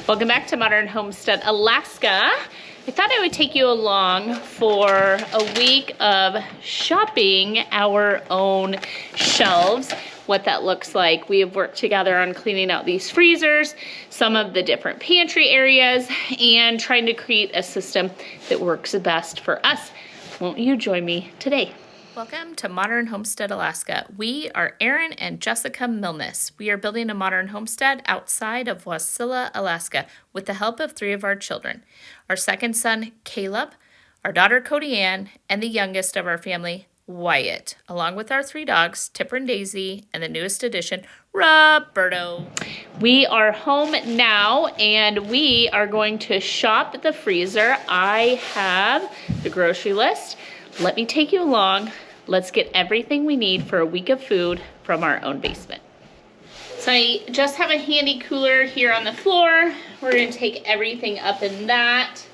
Welcome back to Modern Homestead Alaska. I thought I would take you along for a week of shopping our own shelves, what that looks like. We have worked together on cleaning out these freezers, some of the different pantry areas, and trying to create a system that works best for us. Won't you join me today? Welcome to Modern Homestead Alaska. We are Erin and Jessica Milnes. We are building a modern homestead outside of Wasilla, Alaska, with the help of 3 of our children. Our second son, Caleb, our daughter, Cody Ann, and the youngest of our family, Wyatt, along with our 3 dogs, Tipper and Daisy, and the newest addition, Roberto. We are home now, and we are going to shop the freezer. I have the grocery list. Let me take you along. Let's get everything we need for a week of food from our own basement. So I just have a handy cooler here on the floor. We're gonna take everything up in that.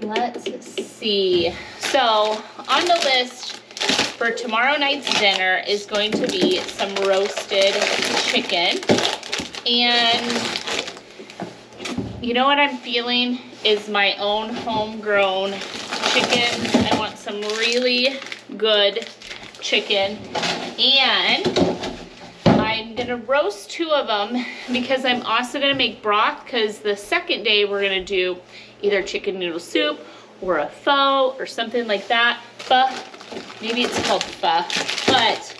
Let's see. So on the list for tomorrow night's dinner is going to be some roasted chicken. And you know what I'm feeling is my own homegrown chicken. I want some really good chicken, and I'm gonna roast 2 of them because I'm also gonna make broth, because the second day we're gonna do either chicken noodle soup or a pho or something like that. Pho, maybe it's called pho, but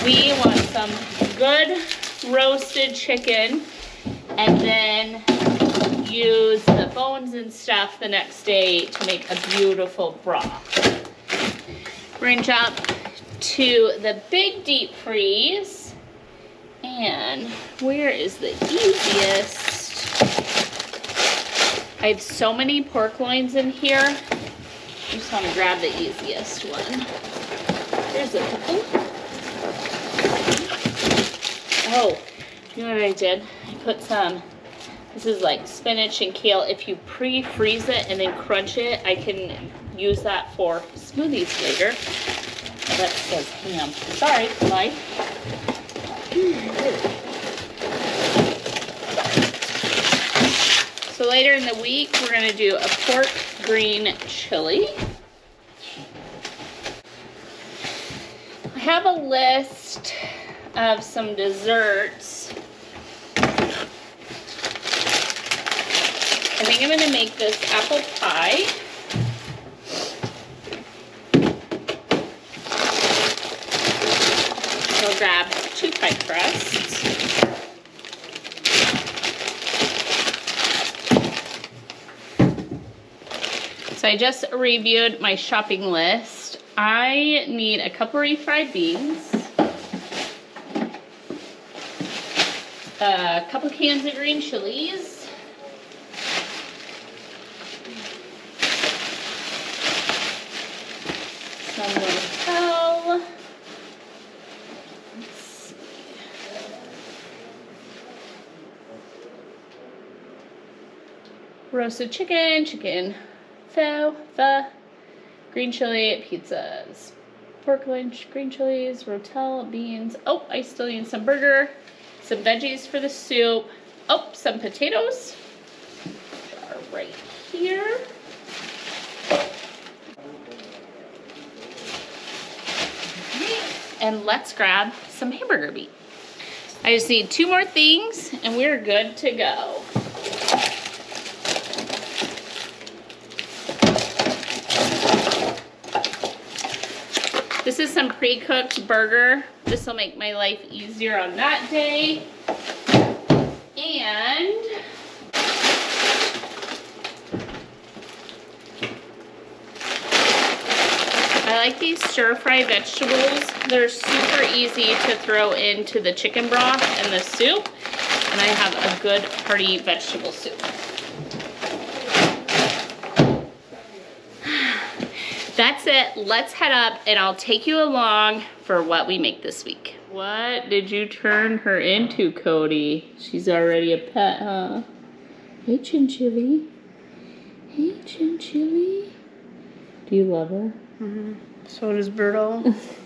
we want some good roasted chicken and then use the bones and stuff the next day to make a beautiful broth. We're gonna jump to the big deep freeze. And where is the easiest? I have so many pork loins in here. I just wanna grab the easiest one. There's a couple. Oh, you know what I did? I put some, this is like spinach and kale. If you pre-freeze it and then crunch it, I can use that for smoothies later. Oh, that says ham. Sorry, life. So later in the week, we're gonna do a pork green chili. I have a list of some desserts. I think I'm gonna make this apple pie. I'll grab 2 pie crusts. So I just reviewed my shopping list. I need a couple refried beans, a couple cans of green chilies, some rotel, roasted chicken pho, green chili pizzas, pork lunch, green chilies, rotel, beans. Oh, I still need some burger, some veggies for the soup. Oh, some potatoes are right here. And let's grab some hamburger meat. I just need 2 more things and we're good to go. This is some pre-cooked burger. This will make my life easier on that day. And I like these stir-fry vegetables. They're super easy to throw into the chicken broth and the soup. And I have a good hearty vegetable soup. That's it. Let's head up and I'll take you along for what we make this week. What did you turn her into, Cody? She's already a pet, huh? Hey, Chinchilli. Hey, Chinchilli. Do you love her? Mm-hmm. So does Berto.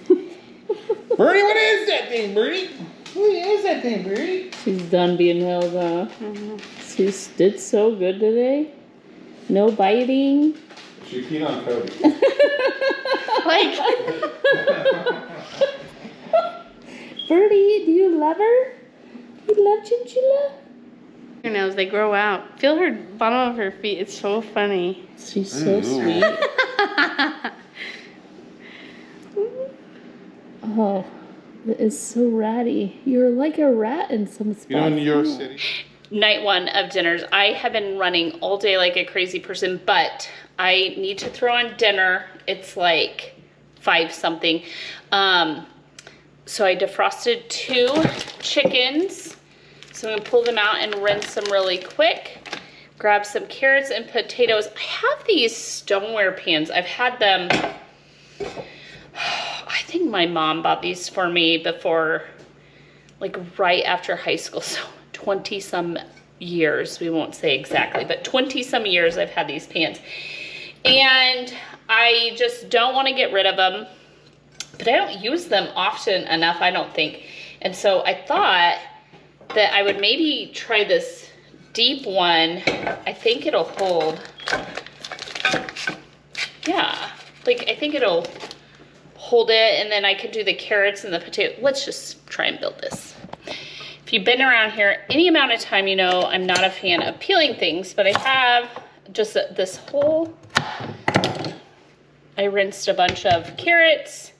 Bertie, what is that thing, Bertie? What is that thing, Bree? She's done being held, huh? She did so good today. No biting. She peed on Cody. Like, Birdie, do you love her? You love Chinchilla? Her nails, they grow out. Feel her bottom of her feet. It's so funny. She's so sweet. Oh, that is so ratty. You're like a rat in some spots. You know, in New York City. night one of dinners. I have been running all day like a crazy person, but I need to throw on dinner. It's like 5 something. So I defrosted 2 chickens. So I'm gonna pull them out and rinse them really quick. Grab some carrots and potatoes. I have these stoneware pans. I've had them, I think my mom bought these for me before, like right after high school. So 20 some years, we won't say exactly, but 20 some years I've had these pans. And I just don't want to get rid of them, but I don't use them often enough, I don't think. And so I thought that I would maybe try this deep one. I think it'll hold. Yeah, like I think it'll hold it, and then I could do the carrots and the potato. Let's just try and build this. If you've been around here any amount of time, you know I'm not a fan of peeling things, but I have just this whole, I rinsed a bunch of carrots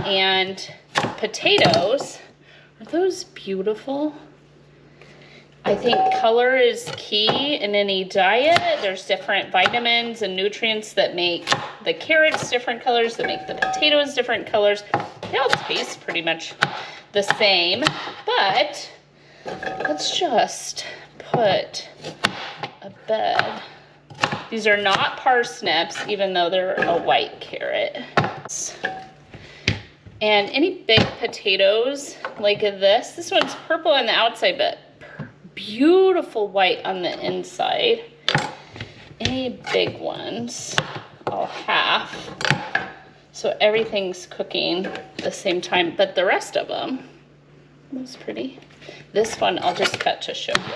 and potatoes. Are those beautiful? I think color is key in any diet. There's different vitamins and nutrients that make the carrots different colors, that make the potatoes different colors. They all taste pretty much the same, but let's just put a bed. These are not parsnips, even though they're a white carrot. And any big potatoes like this one's purple on the outside, but beautiful white on the inside. Any big ones, I'll half. So everything's cooking the same time, but the rest of them, that's pretty. This one I'll just cut to show you.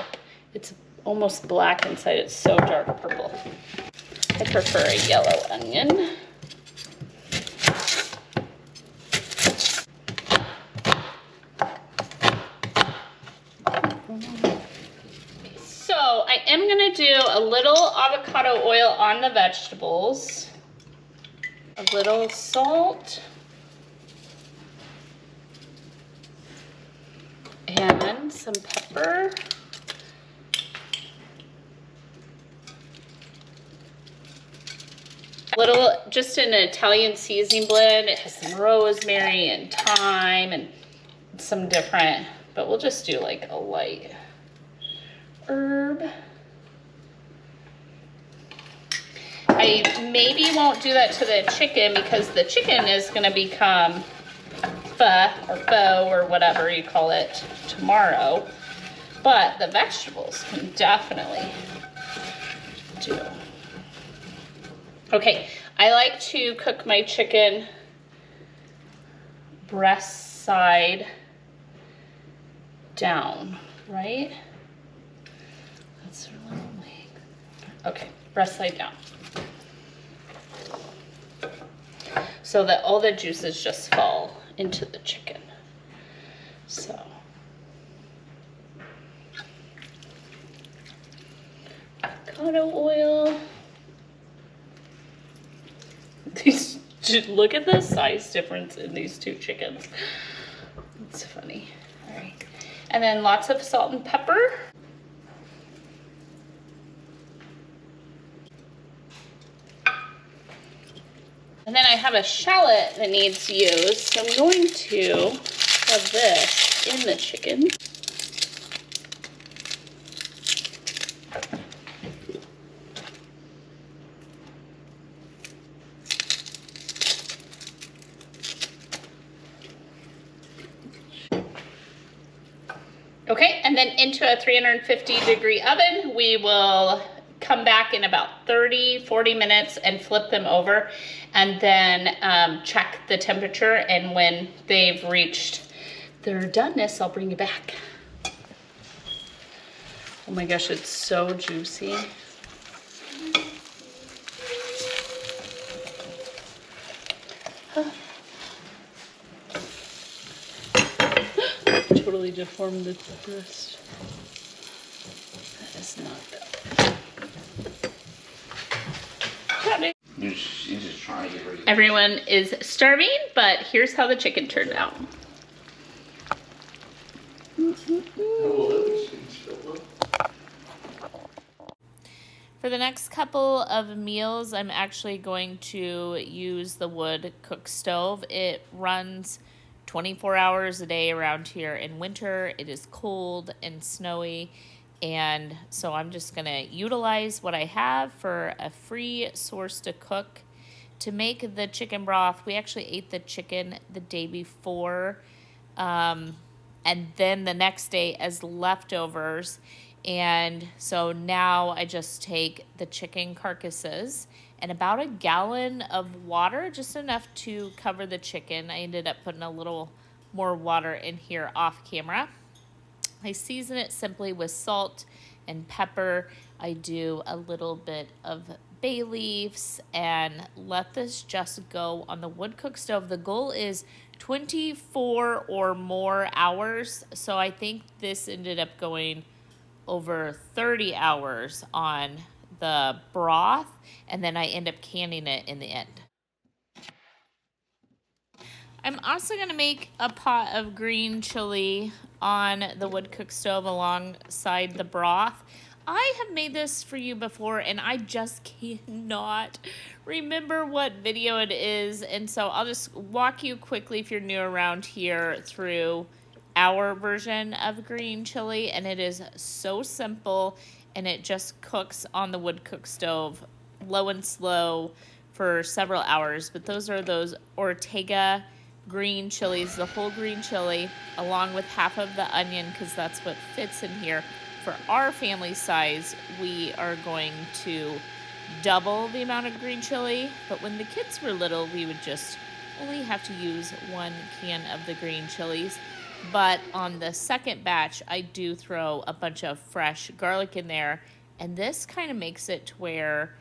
It's almost black inside, it's so dark purple. I prefer a yellow onion. So I am gonna do a little avocado oil on the vegetables, a little salt, and some pepper. Little, just an Italian seasoning blend. It has some rosemary and thyme and some different, but we'll just do like a light herb. I maybe won't do that to the chicken because the chicken is gonna become pho or whatever you call it tomorrow, but the vegetables can definitely do. Okay, I like to cook my chicken breast side down, right? That's really like, okay, breast side down. So that all the juices just fall into the chicken. So. Avocado oil. These, look at the size difference in these 2 chickens. It's funny. All right. And then lots of salt and pepper. And then I have a shallot that needs used. So I'm going to have this in the chicken. Okay, and then into a 350-degree oven, we will come back in about 30-40 minutes and flip them over, and then check the temperature, and when they've reached they're doneness, I'll bring you back. Oh my gosh, it's so juicy. Totally deformed the wrist. That is not good. You're just trying to get rid of it. Everyone is starving, but here's how the chicken turned out. For the next couple of meals, I'm actually going to use the wood cook stove. It runs 24 hours a day around here in winter. It is cold and snowy, and so I'm just going to utilize what I have for a free source to cook. To make the chicken broth, we actually ate the chicken the day before, and then the next day as leftovers. And so now I just take the chicken carcasses and about a gallon of water, just enough to cover the chicken. I ended up putting a little more water in here off camera. I season it simply with salt and pepper. I do a little bit of bay leaves and let this just go on the wood cook stove. The goal is 24 or more hours. So I think this ended up going over 30 hours on the broth, and then I end up canning it in the end. I'm also going to make a pot of green chili on the wood cook stove alongside the broth. I have made this for you before, and I just cannot remember what video it is, and so I'll just walk you quickly, if you're new around here, through our version of green chili, and it is so simple, and it just cooks on the wood cook stove low and slow for several hours. But those are those Ortega green chilies, the whole green chili, along with half of the onion, because that's what fits in here. For our family size, we are going to double the amount of green chili, but when the kids were little, we would just only have to use 1 can of the green chilies. But on the second batch, I do throw a bunch of fresh garlic in there, and this kind of makes it to where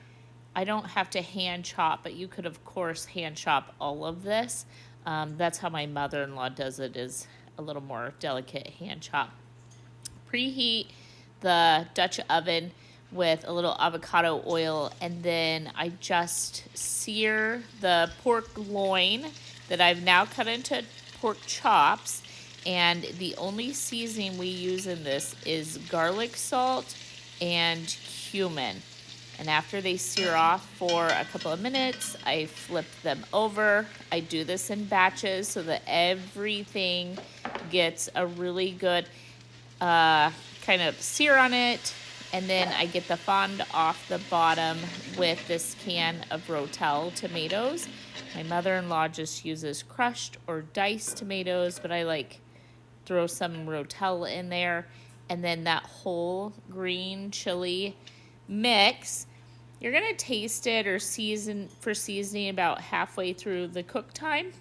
I don't have to hand chop, but you could, of course, hand chop all of this. That's how my mother-in-law does it, is a little more delicate hand chop. Preheat the Dutch oven with a little avocado oil, and then I just sear the pork loin that I've now cut into pork chops. And the only seasoning we use in this is garlic salt and cumin. And after they sear off for a couple of minutes, I flip them over. I do this in batches so that everything gets a really good kind of sear on it. And then I get the fond off the bottom with this can of Rotel tomatoes. My mother-in-law just uses crushed or diced tomatoes, but I like throw some Rotel in there, and then that whole green chili mix. You're gonna taste it or season for seasoning about halfway through the cook time,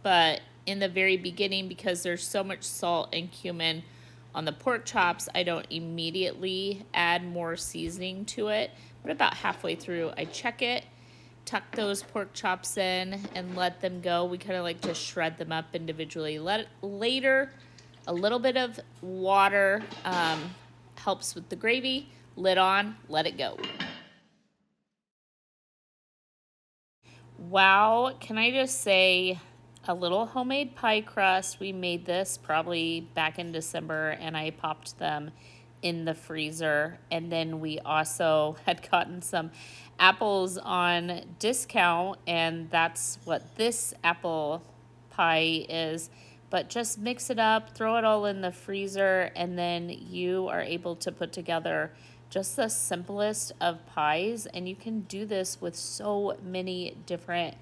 but in the very beginning, because there's so much salt and cumin on the pork chops, I don't immediately add more seasoning to it, but about halfway through I check it, tuck those pork chops in, and let them go. We kind of like to shred them up individually. Later, a little bit of water helps with the gravy. Lid on, let it go. Wow, can I just say, a little homemade pie crust. We made this probably back in December, and I popped them in the freezer. And then we also had gotten some apples on discount, and that's what this apple pie is. But just mix it up, throw it all in the freezer, and then you are able to put together just the simplest of pies. And you can do this with so many different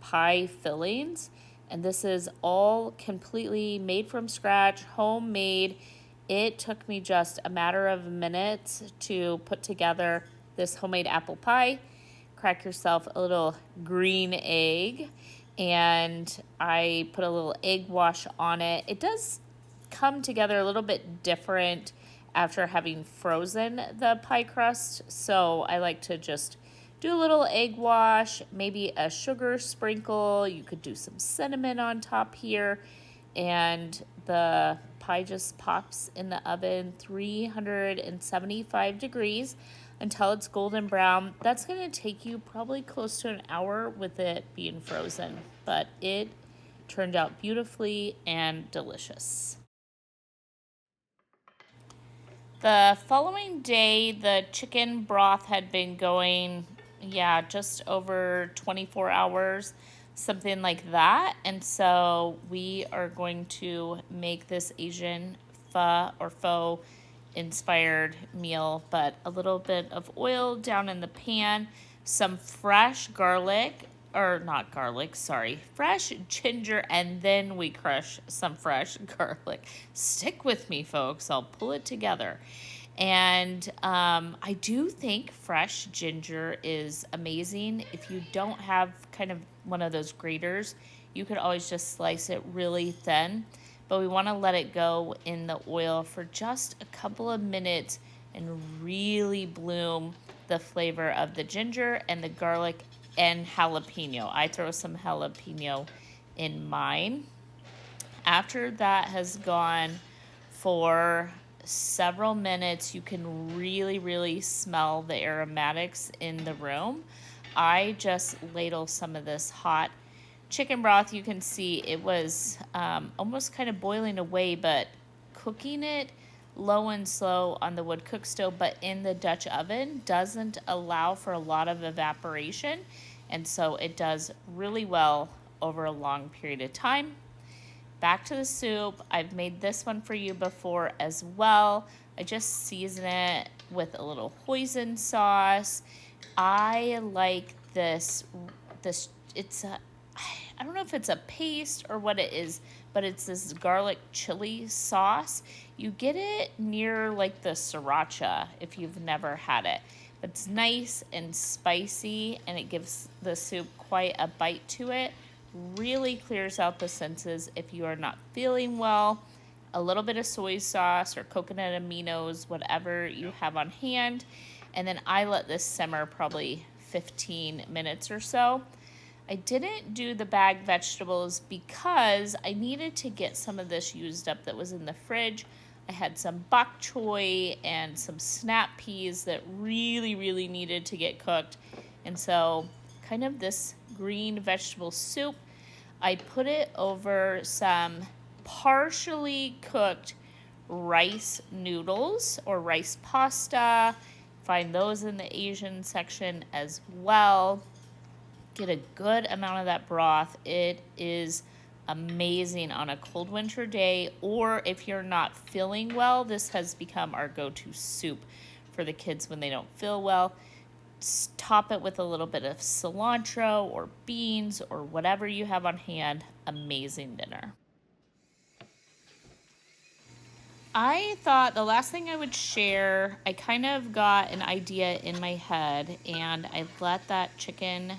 pie fillings. And this is all completely made from scratch, homemade. It took me just a matter of minutes to put together this homemade apple pie. Crack yourself a little green egg, and I put a little egg wash on it. It does come together a little bit different after having frozen the pie crust, so I like to just do a little egg wash, maybe a sugar sprinkle. You could do some cinnamon on top here, and the pie just pops in the oven 375 degrees until it's golden brown. That's going to take you probably close to an hour with it being frozen, but it turned out beautifully and delicious. The following day, the chicken broth had been going, just over 24 hours, something like that. And so we are going to make this Asian pho or pho inspired meal, but a little bit of oil down in the pan, some fresh garlic, or not garlic, sorry, fresh ginger, and then we crush some fresh garlic. Stick with me, folks, I'll pull it together. And I do think fresh ginger is amazing. If you don't have kind of one of those graters, you could always just slice it really thin. But we want to let it go in the oil for just a couple of minutes and really bloom the flavor of the ginger and the garlic and jalapeno. I throw some jalapeno in mine. After that has gone for several minutes, you can really smell the aromatics in the room. I just ladle some of this hot chicken broth. You can see it was almost kind of boiling away, but cooking it low and slow on the wood cook stove, but in the Dutch oven doesn't allow for a lot of evaporation, and so it does really well over a long period of time. Back to the soup. I've made this one for you before as well. I just season it with a little hoisin sauce. I like this it's a, I don't know if it's a paste or what it is, but it's this garlic chili sauce. You get it near like the sriracha if you've never had it. But it's nice and spicy, and it gives the soup quite a bite to it. Really clears out the senses if you are not feeling well. A little bit of soy sauce or coconut aminos, whatever you have on hand. And then I let this simmer probably 15 minutes or so. I didn't do the bagged vegetables because I needed to get some of this used up that was in the fridge. I had some bok choy and some snap peas that really needed to get cooked. And so kind of this green vegetable soup, I put it over some partially cooked rice noodles or rice pasta. Find those in the Asian section as well. Get a good amount of that broth. It is amazing on a cold winter day, or if you're not feeling well, this has become our go-to soup for the kids when they don't feel well. Top it with a little bit of cilantro or beans or whatever you have on hand. Amazing dinner. I thought the last thing I would share, I kind of got an idea in my head, and I let that chicken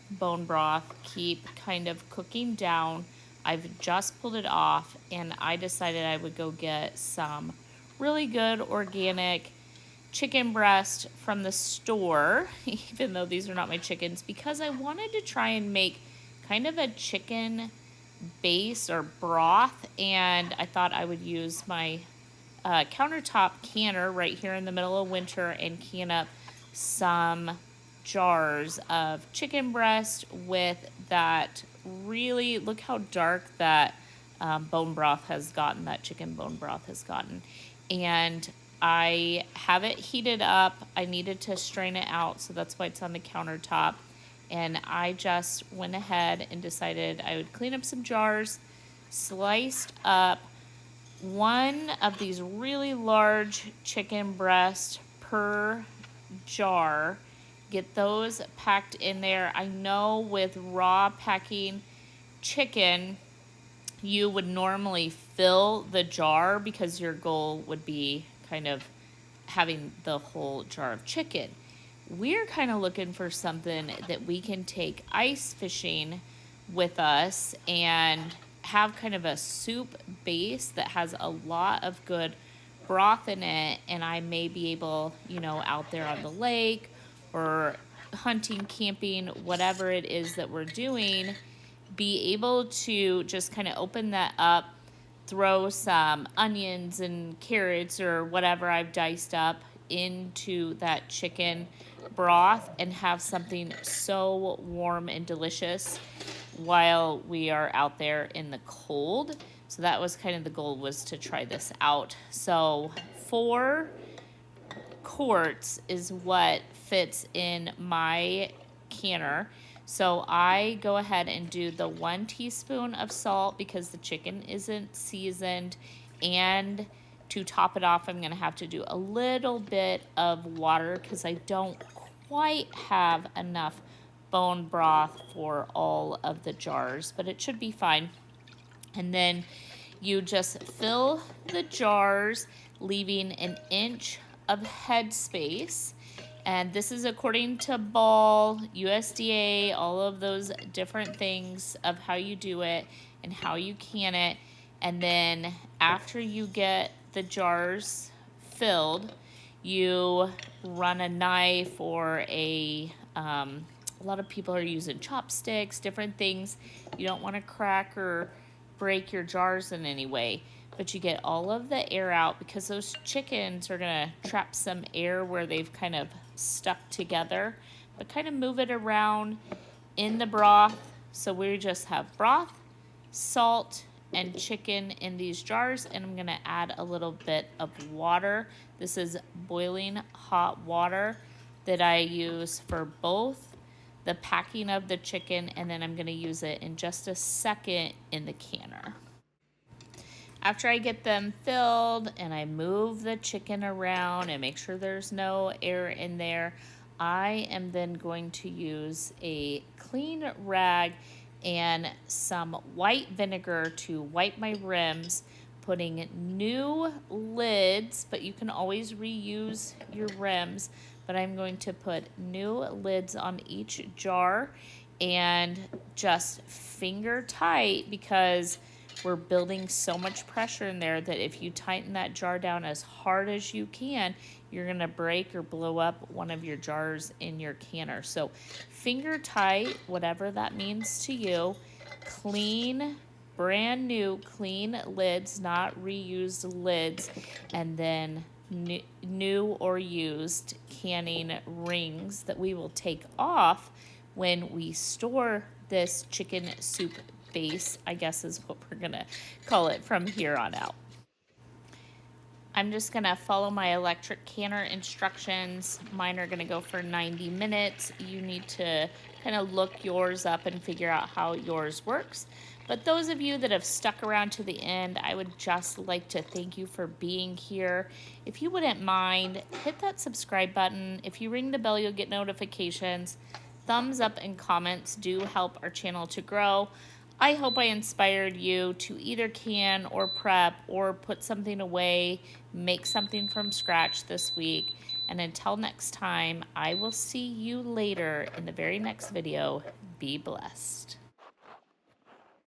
bone broth keep kind of cooking down. I've just pulled it off, and I decided I would go get some really good organic chicken breast from the store, even though these are not my chickens, because I wanted to try and make kind of a chicken base or broth, and I thought I would use my countertop canner right here in the middle of winter and can up some jars of chicken breast with that. Really, look how dark that bone broth has gotten, that chicken bone broth has gotten. And I have it heated up. I needed to strain it out, so that's why it's on the countertop. And I just went ahead and decided I would clean up some jars, sliced up one of these really large chicken breasts per jar. Get those packed in there. I know with raw packing chicken, you would normally fill the jar because your goal would be kind of having the whole jar of chicken. We're kind of looking for something that we can take ice fishing with us and have kind of a soup base that has a lot of good broth in it, and I may be able, you know, out there on the lake or hunting, camping, whatever it is that we're doing, be able to just kind of open that up, throw some onions and carrots or whatever I've diced up into that chicken broth and have something so warm and delicious while we are out there in the cold. So that was kind of the goal, was to try this out. So 4 quarts is what fits in my canner. So I go ahead and do the 1 teaspoon of salt because the chicken isn't seasoned, and to top it off, I'm gonna have to do a little bit of water because I don't quite have enough bone broth for all of the jars, but it should be fine. And then you just fill the jars, leaving an inch of head space. And this is according to Ball, USDA, all of those different things of how you do it and how you can it. And then after you get the jars filled, you run a knife or a lot of people are using chopsticks, different things. You don't want to crack or break your jars in any way, but you get all of the air out because those chickens are gonna trap some air where they've kind of stuck together, but kind of move it around in the broth. So we just have broth, salt, and chicken in these jars, and I'm gonna add a little bit of water. This is boiling hot water that I use for both the packing of the chicken, and then I'm gonna use it in just a second in the canner. After I get them filled and I move the chicken around and make sure there's no air in there, I am then going to use a clean rag and some white vinegar to wipe my rims, putting new lids, but you can always reuse your rims, but I'm going to put new lids on each jar and just finger tight because we're building so much pressure in there that if you tighten that jar down as hard as you can, you're gonna break or blow up one of your jars in your canner. So finger tight, whatever that means to you. Clean, brand new, clean lids, not reused lids, and then new or used canning rings that we will take off when we store this chicken soup base, I guess is what we're gonna call it from here on out. I'm just gonna follow my electric canner instructions. Mine are gonna go for 90 minutes. You need to kind of look yours up and figure out how yours works. But those of you that have stuck around to the end, I would just like to thank you for being here. If you wouldn't mind, hit that subscribe button. If you ring the bell, you'll get notifications. Thumbs up and comments do help our channel to grow. I hope I inspired you to either can or prep or put something away, make something from scratch this week. And until next time, I will see you later in the very next video. Be blessed.